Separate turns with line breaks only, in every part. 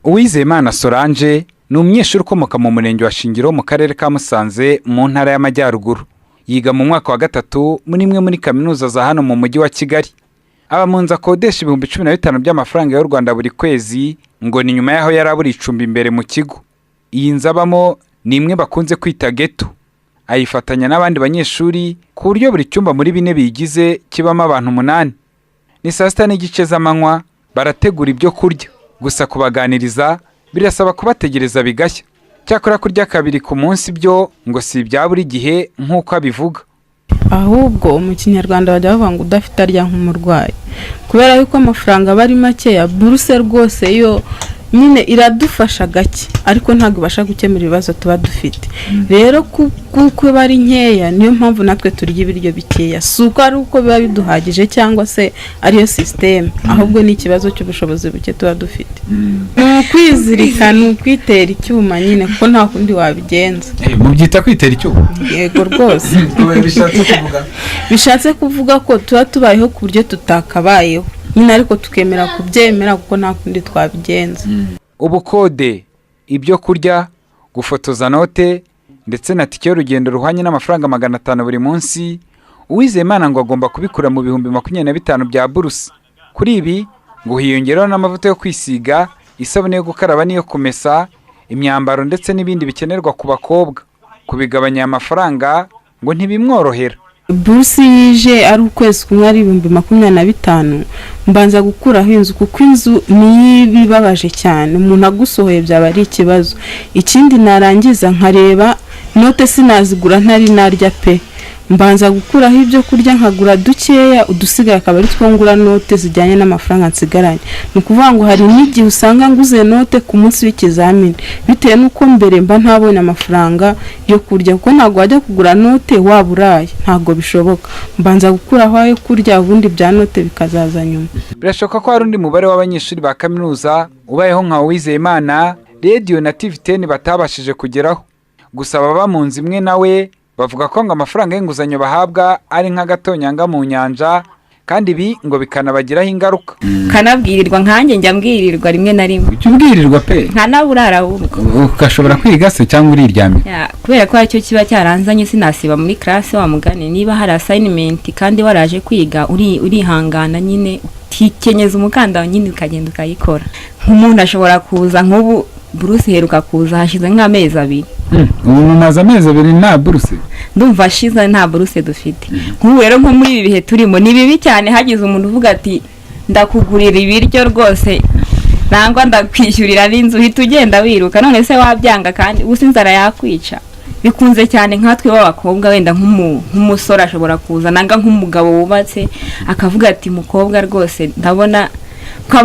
Uwizeyimana Solange ni umunyeshuri ukomoka mu murenge wa Shingiro mu karere ka Musanze mu ntara y'Amajyaruguru. Yiga mu mwaka wa gatatu muri imwe muri kaminuza za hano mu mujyi wa Kigali. Aba mu nzu akodesha 15,000 by'amafaranga y'u Rwanda buri kwezi, ngo ni nyuma yaho yarabura icumbi imbere mu kigo. Iyi nzu abamo ni imwe bakunze kwita ghetto. Ayifatanya n'abandi banyeshuri ku buryo buri cyumba muri bine bigize kibamo abantu 8. Ni saa 6:30 z'amanywa barategura ibyo kurya. Gusa kubaganiriza birasaba kubategereza bigashya. Cyakora kurya kabiri ku munsi byo ngo si ibya buri gihe nk'uko abivuga.
Ahubwo mu Kinyarwanda bajya bavuga ngo udafite arya nk'umurwayi, kubera yuko amafaranga bari makeya. Buruse rwose yo nyine iradufasha gake, ariko ntabwo ibasha gukemura ibibazo tuba dufite. Rero kuko bari nkeya niyo mpamvu natwe turya ibiryo bikeya. Suko ari uko biba biduhagije cyangwa se ariyo system, ahubwo ni ikibazo cy'ubushobozi buke tuba dufite. Kwizirika ni ukwitera icyuma nyine, kuko nta kundi wabigenza.
Mubyita kwitera icyuma?
Yego rwose. Bishatse kuvuga ko tuba tubayeho ku buryo tutakabayeho nyine, ariko tukemera kubyemera kuko nta kundi twabigenza.
Ubukode, ibyo kurya, gufotoza note ndetse na tike y'urugendo ruhanye n'amafaranga 500 buri munsi, Uwizeyimana ngo agomba kubikura mu 25,000 bya buruse. Kuri ibi ngo hiyongeraho n'amavuta yo kwisiga, isabune yo gukaraba n'iyo kumesa, imyambaro ndetse n'ibindi bikenerwa ku bakobwa. Kubigabanya amafaranga ngo ntibimworohera.
Buruse yije ari ukwezi kumwe ari 25,000, mbanza gukuraho inzu kuko inzu ni bibabaje cyane. Umuntu agusohoye byaba ari ikibazo. Ikindi narangiza nkareba note sinazigura ntari narya pe. Mbanza gukuraho ibyo kurya nkagura dukeya, udusigaye akaba ari twongura note zijyanye n'amafaranga nsigaranye. Ni ukuvuga ngo hari n'igihe usanga nguze note ku munsi w'ikizamini, bitewe n'uko mbere mba ntabonye amafaranga yo kurya, kuko ntabwo wajya kugura note waburaye, ntabwo bishoboka. Mbanza gukuraho ayo kurya, ubundi bya note bikazaza nyuma.
Birashoboka ko hari undi mubare w'abanyeshuri ba kaminuza ubayeho nka Uwizeyimana radio na TV10 batabashije kugeraho. Gusa baba mu nzu imwe nawe bavuga ko ngo amafaranga y'inguzanyo bahabwa ari nk'agatonyanga mu nyanja, kandi ibi ngo bikanabagiraho ingaruka.
Kanabwirirwa nkanjye njya mbwirirwa rimwe na rimwe.
Ubwirirwa pe?
Nkanaburara ahubwo.
Ukashobora kwiga se cyangwa uriryamye?
Kubera ko aricyo kiba cyaranzanye sinasiba muri classe wa mugani. Niba hari assignment kandi waraje kwiga urihangana nyine, tikenyeza umukanda nyine ukagenda ukayikora. Nk'umuntu ashobora kuza nk'ubu buruse heruka kuza hashize nk'amezi 2.
Ubu mumaze amezi 2 nta buruse?
Ndumva ashize nta buruse dufite. Nk'ubu rero nko muri ibi bihe turimo ni bibi cyane, hagize umuntu uvuga ati ndakugurira ibiryo rwose nangwa ndakwishyurira n'inzu, hita ugenda wiruka. None se wabyanga kandi ubusa inzara yakwica. Bikunze cyane nkatwe b'abakobwa, wenda nk'umusore ashobora kuza nanga nk'umugabo wubatse akavuga ati mukobwa rwose ndabona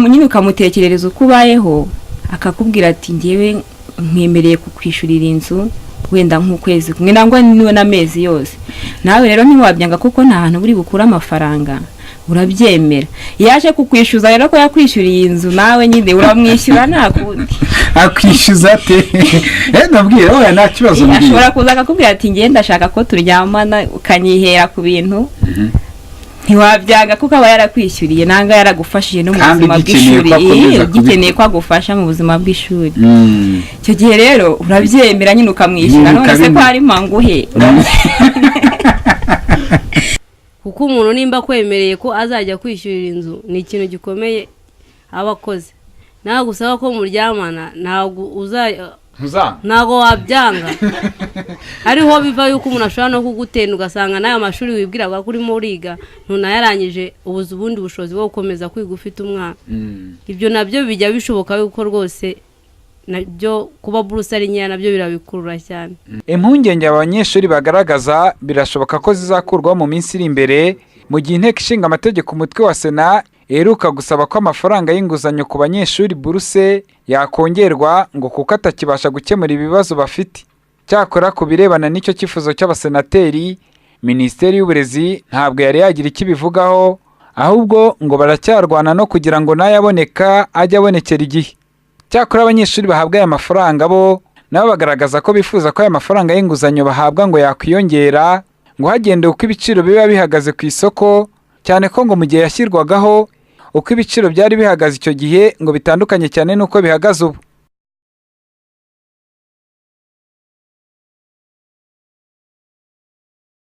nyine ukamutekerereza uko ubayeho, akakubwira ati ngewe nkwemereye kukwishyurira inzu wenda nk'ukwezi kumwe nangwa niwe n'amezi yose. Nawe rero ntiwabyanga kuko nta hantu buri bukura amafaranga, urabyemera. Yaje kukwishyuza rero ko yakwishyuriye inzu, nawe nyine uramwishyura nta kundi.
Akwishyuza ate? Nabwiye oya nta kibazo mbwiye.
Ashobora kuza akakubwira ati ngiye ndashaka ko turyamana, ukanyihera ku bintu. Ntiwabyanga kuko aba yarakwishyuriye nanga yaragufashije no mu buzima bw'ishuri, ugikeneye ko agufasha mu buzima bw'ishuri. Icyo gihe rero urabyemera nyine ukamwishyura. None se ko ari manguhe?
Kuko umuntu nimba kwemereye ko azajya kwishyurira inzu ni ikintu gikomeye abakoze. Naho gusaba ko muryamana ntago wabyanga. Ariho biva yuko umuntu ashobora no kugutenda ugasanga nayo amashuri wibwira ko urimo uriga ntunayarangije, ubuze ubundi bushobozi bwo gukomeza kwiga ufite umwana. Ibyo nabyo bijya bishoboka yuko rwose nabyo kuba buruse ari nkeya nabyo birabikurura cyane.
Impungenge abanyeshuri bagaragaza birashoboka ko zizakurwa mu minsi iri imbere, mu gihe inteko ishinga amategeko umutwe wa Sena eruka gusaba ko amafaranga y'inguzanyo ku banyeshuri buruse yakongerwa ngo kuko atakibasha gukemura ibibazo bafite. Cyakora ku birebana n'icyo cyifuzo cy'abasenateri, Minisiteri y'Uburezi ntabwo yari yagira ikibivugaho, ahubwo ngo baracyarwana no kugira ngo nayaboneka ajye abonekera igihe. Cyakora abanyeshuri bahabwa aya mafaranga bo nabo bagaragaza ko bifuza ko aya mafaranga y'inguzanyo bahabwa ngo yakwiyongera, ngo hagendewe uko ibiciro biba bihagaze ku isoko, cyane ko ngo mu gihe yashyirwagaho uko ibiciro byari bihagaze icyo gihe ngo bitandukanye cyane nuko bihagaze ubu.